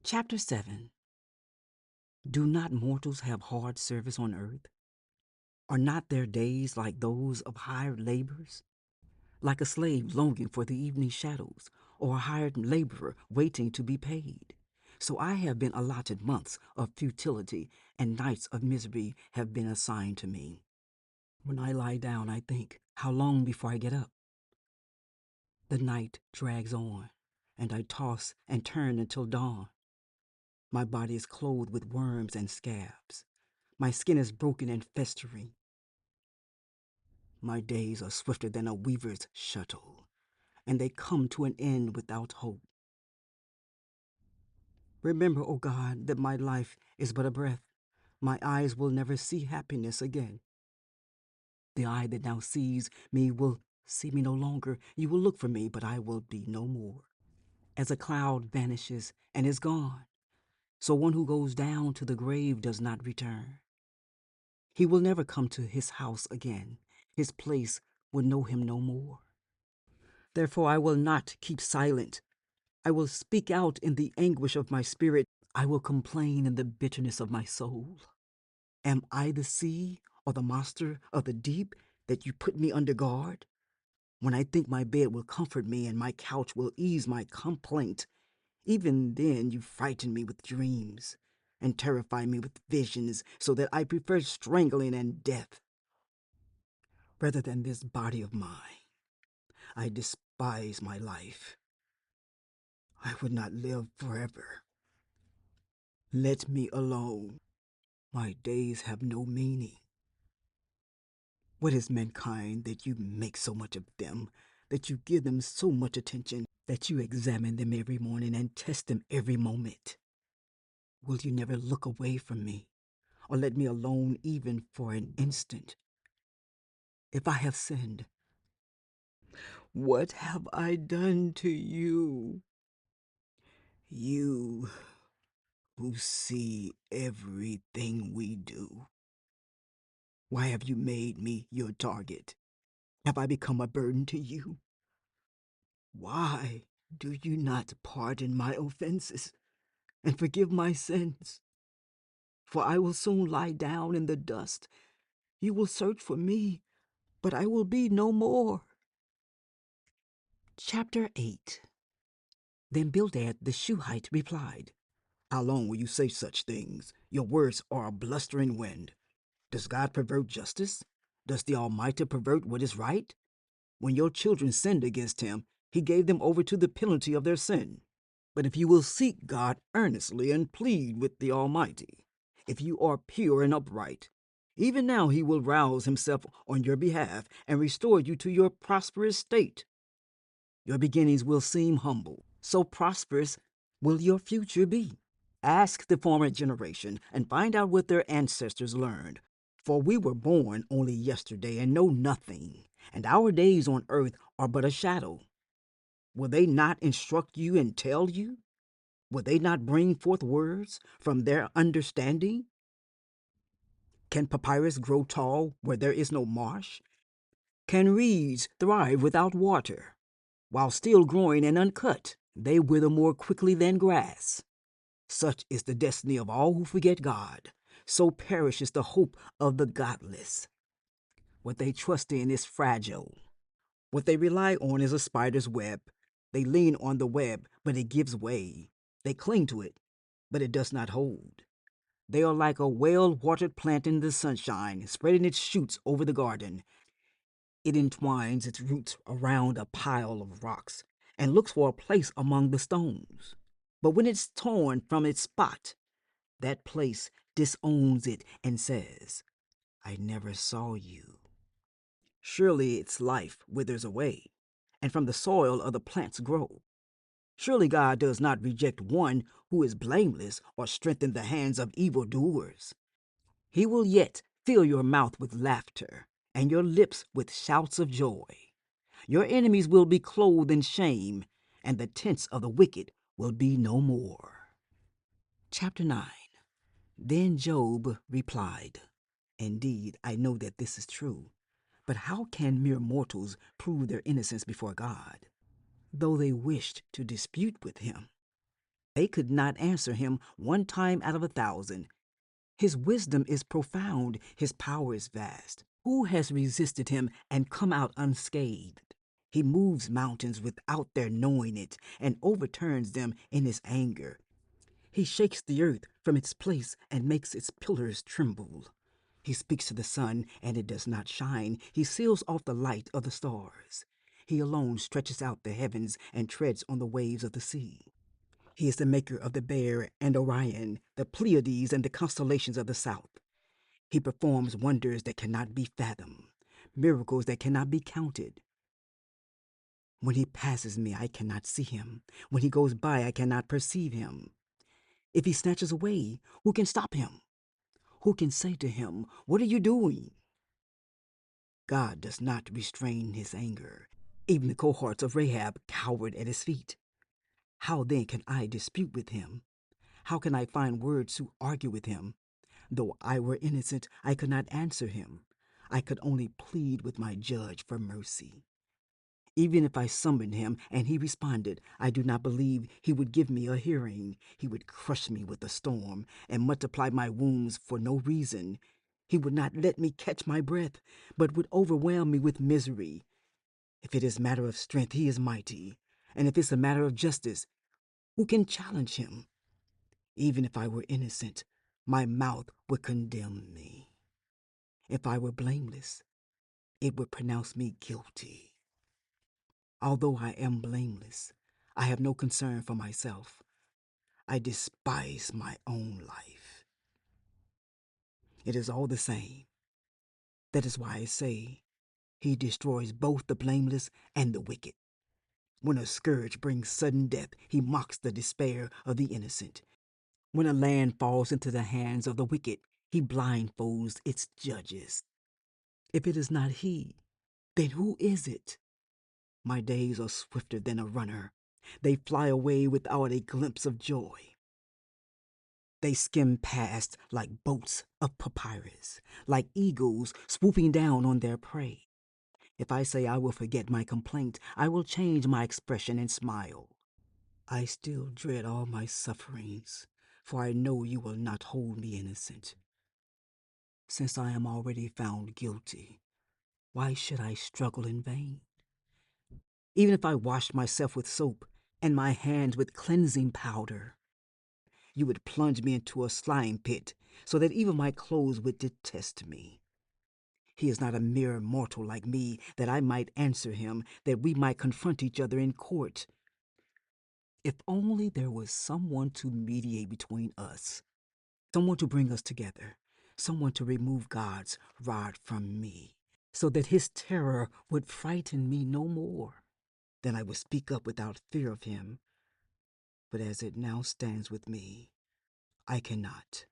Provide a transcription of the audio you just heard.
Chapter 7. Do not mortals have hard service on earth? Are not their days like those of hired laborers? Like a slave longing for the evening shadows, or a hired laborer waiting to be paid? So I have been allotted months of futility, and nights of misery have been assigned to me. When I lie down, I think, how long before I get up? The night drags on, and I toss and turn until dawn. My body is clothed with worms and scabs. My skin is broken and festering. My days are swifter than a weaver's shuttle, and they come to an end without hope. Remember, O God, that my life is but a breath. My eyes will never see happiness again. The eye that now sees me will see me no longer. You will look for me, but I will be no more. As a cloud vanishes and is gone, so one who goes down to the grave does not return. He will never come to his house again. His place will know him no more. Therefore I will not keep silent. I will speak out in the anguish of my spirit. I will complain in the bitterness of my soul. Am I the sea or the monster of the deep that you put me under guard? When I think my bed will comfort me and my couch will ease my complaint, even then you frighten me with dreams and terrify me with visions, so that I prefer strangling and death rather than this body of mine. I despise my life. I would not live forever. Let me alone. My days have no meaning. What is mankind that you make so much of them, that you give them so much attention, that you examine them every morning and test them every moment? Will you never look away from me, or let me alone even for an instant? If I have sinned, what have I done to you? You who see everything we do. Why have you made me your target? Have I become a burden to you? Why do you not pardon my offenses and forgive my sins? For I will soon lie down in the dust. You will search for me, but I will be no more. Chapter 8. Then Bildad the Shuhite replied, How long will you say such things? Your words are a blustering wind. Does God pervert justice? Does the Almighty pervert what is right? When your children sinned against him, he gave them over to the penalty of their sin. But if you will seek God earnestly and plead with the Almighty, if you are pure and upright, even now he will rouse himself on your behalf and restore you to your prosperous state. Your beginnings will seem humble, so prosperous will your future be. Ask the former generation and find out what their ancestors learned. For we were born only yesterday and know nothing, and our days on earth are but a shadow. Will they not instruct you and tell you? Will they not bring forth words from their understanding? Can papyrus grow tall where there is no marsh? Can reeds thrive without water? While still growing and uncut, they wither more quickly than grass. Such is the destiny of all who forget God. So perishes the hope of the godless. What they trust in is fragile. What they rely on is a spider's web. They lean on the web, but it gives way. They cling to it, but it does not hold. They are like a well-watered plant in the sunshine, spreading its shoots over the garden. It entwines its roots around a pile of rocks and looks for a place among the stones. But when it's torn from its spot, that place disowns it and says, I never saw you. Surely its life withers away, and from the soil other plants grow. Surely God does not reject one who is blameless or strengthen the hands of evildoers. He will yet fill your mouth with laughter and your lips with shouts of joy. Your enemies will be clothed in shame, and the tents of the wicked will be no more. Chapter 9. Then Job replied, Indeed, I know that this is true, but how can mere mortals prove their innocence before God? Though they wished to dispute with him, They could not answer him 1 time out of 1,000. His wisdom is profound, his power is vast. Who has resisted him and come out unscathed? He moves mountains without their knowing it and overturns them in his anger. He shakes the earth from its place and makes its pillars tremble. He speaks to the sun, and it does not shine. He seals off the light of the stars. He alone stretches out the heavens and treads on the waves of the sea. He is the maker of the Bear and Orion, the Pleiades and the constellations of the south. He performs wonders that cannot be fathomed, miracles that cannot be counted. When he passes me, I cannot see him. When he goes by, I cannot perceive him. If he snatches away, who can stop him? Who can say to him, "What are you doing?" God does not restrain his anger. Even the cohorts of Rahab cowered at his feet. How then can I dispute with him? How can I find words to argue with him? Though I were innocent, I could not answer him. I could only plead with my judge for mercy. Even if I summoned him and he responded, I do not believe he would give me a hearing. He would crush me with a storm and multiply my wounds for no reason. He would not let me catch my breath, but would overwhelm me with misery. If it is a matter of strength, he is mighty. And if it's a matter of justice, who can challenge him? Even if I were innocent, my mouth would condemn me. If I were blameless, it would pronounce me guilty. Although I am blameless, I have no concern for myself. I despise my own life. It is all the same. That is why I say he destroys both the blameless and the wicked. When a scourge brings sudden death, he mocks the despair of the innocent. When a land falls into the hands of the wicked, he blindfolds its judges. If it is not he, then who is it? My days are swifter than a runner. They fly away without a glimpse of joy. They skim past like boats of papyrus, like eagles swooping down on their prey. If I say I will forget my complaint, I will change my expression and smile. I still dread all my sufferings, for I know you will not hold me innocent. Since I am already found guilty, why should I struggle in vain? Even if I washed myself with soap and my hands with cleansing powder, you would plunge me into a slime pit so that even my clothes would detest me. He is not a mere mortal like me, that I might answer him, that we might confront each other in court. If only there was someone to mediate between us, someone to bring us together, someone to remove God's rod from me, so that his terror would frighten me no more. Then I would speak up without fear of him. But as it now stands with me, I cannot.